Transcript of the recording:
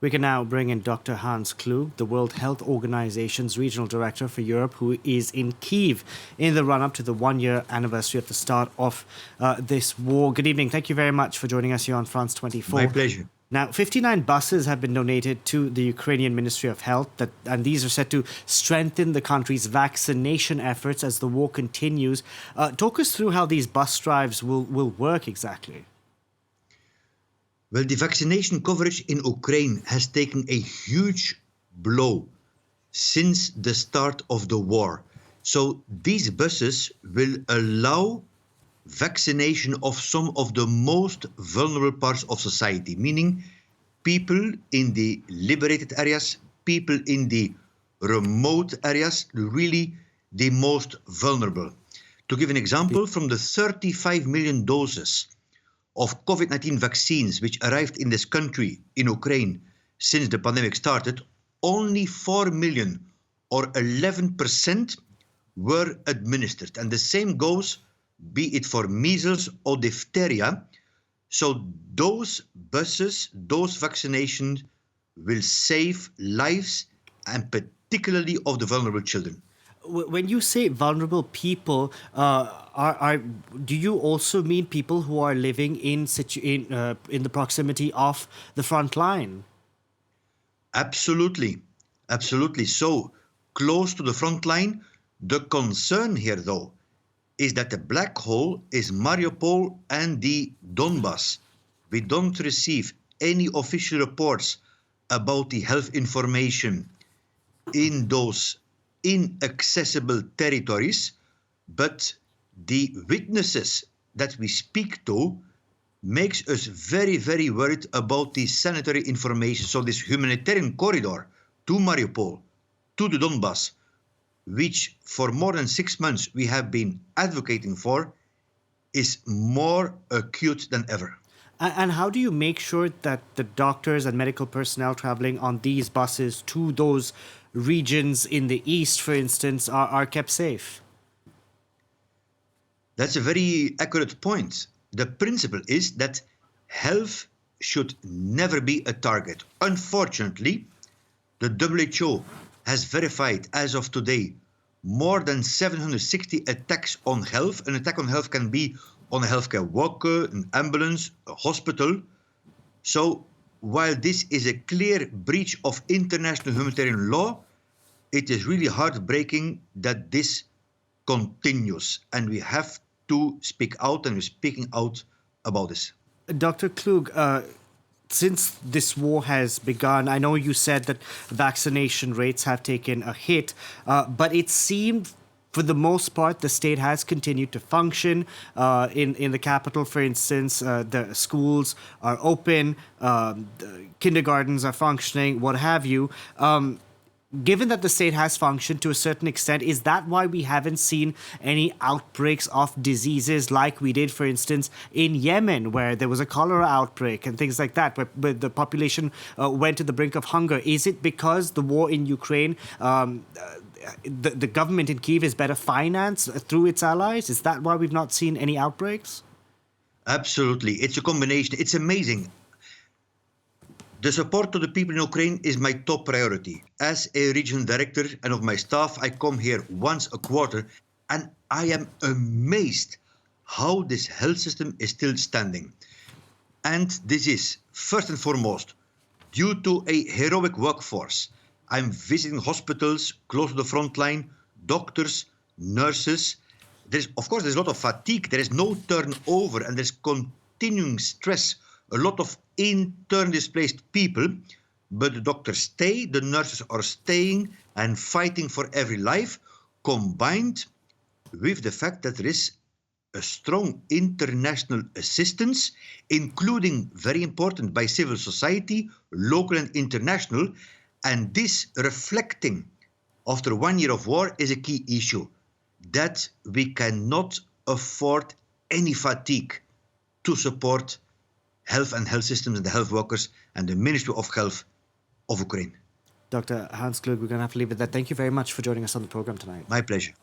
We can now bring in Dr. Hans Kluge, the World Health Organization's regional director for Europe, who is in Kyiv in the run up to the 1 year anniversary of the start of this war. Good evening. Thank you very much for joining us here on France My 24. pleasure. Now, 59 buses have been donated to the Ukrainian Ministry of Health, and these are set to strengthen the country's vaccination efforts as the war continues. Talk us through how these bus drives will work exactly. Well, the vaccination coverage in Ukraine has taken a huge blow since the start of the war. So these buses will allow vaccination of some of the most vulnerable parts of society, meaning people in the liberated areas, people in the remote areas, really the most vulnerable. To give an example, from the 35 million doses of COVID-19 vaccines which arrived in this country, in Ukraine, since the pandemic started, only 4 million or 11% were administered. And the same goes, be it for measles or diphtheria. So those buses, those vaccinations will save lives, and particularly of the vulnerable children. When you say vulnerable people, do you also mean people who are living in the proximity of the front line? Absolutely. Absolutely. So close to the front line. The concern here, though, is that the black hole is Mariupol and the Donbass. We don't receive any official reports about the health information in those inaccessible territories, but the witnesses that we speak to makes us very, very worried about the sanitary information. So this humanitarian corridor to Mariupol, to the Donbass, which for more than 6 months we have been advocating for, is more acute than ever. And how do you make sure that the doctors and medical personnel traveling on these buses to those regions in the east, for instance, are kept safe? That's a very accurate point. The principle is that health should never be a target. Unfortunately, the WHO has verified as of today more than 760 attacks on health. An attack on health can be on a healthcare worker, an ambulance, a hospital. So while this is a clear breach of international humanitarian law, it is really heartbreaking that this continues, and we have to speak out, and we're speaking out about this. Dr. Klug, since this war has begun, I know you said that vaccination rates have taken a hit, but it seemed for the most part, the state has continued to function. In the capital, for instance, the schools are open, the kindergartens are functioning, what have you. Given that the state has functioned to a certain extent, is that why we haven't seen any outbreaks of diseases like we did, for instance, in Yemen, where there was a cholera outbreak and things like that, where the population went to the brink of hunger? Is it because the war in Ukraine, the government in Kyiv is better financed through its allies? Is that why we've not seen any outbreaks? Absolutely. It's a combination. It's amazing. The support to the people in Ukraine is my top priority. As a regional director and of my staff, I come here once a quarter, and I am amazed how this health system is still standing. And this is, first and foremost, due to a heroic workforce. I'm visiting hospitals close to the front line, doctors, nurses. Of course, there's a lot of fatigue. There is no turnover, and there's continuing stress. A lot of internally displaced people, but the doctors stay, the nurses are staying and fighting for every life, combined with the fact that there is a strong international assistance, including, very important, by civil society, local and international. And this reflecting after 1 year of war is a key issue, that we cannot afford any fatigue to support health and health systems and the health workers and the Ministry of Health of Ukraine. Dr. Hans Klug, we're going to have to leave it there. Thank you very much for joining us on the program tonight. My pleasure.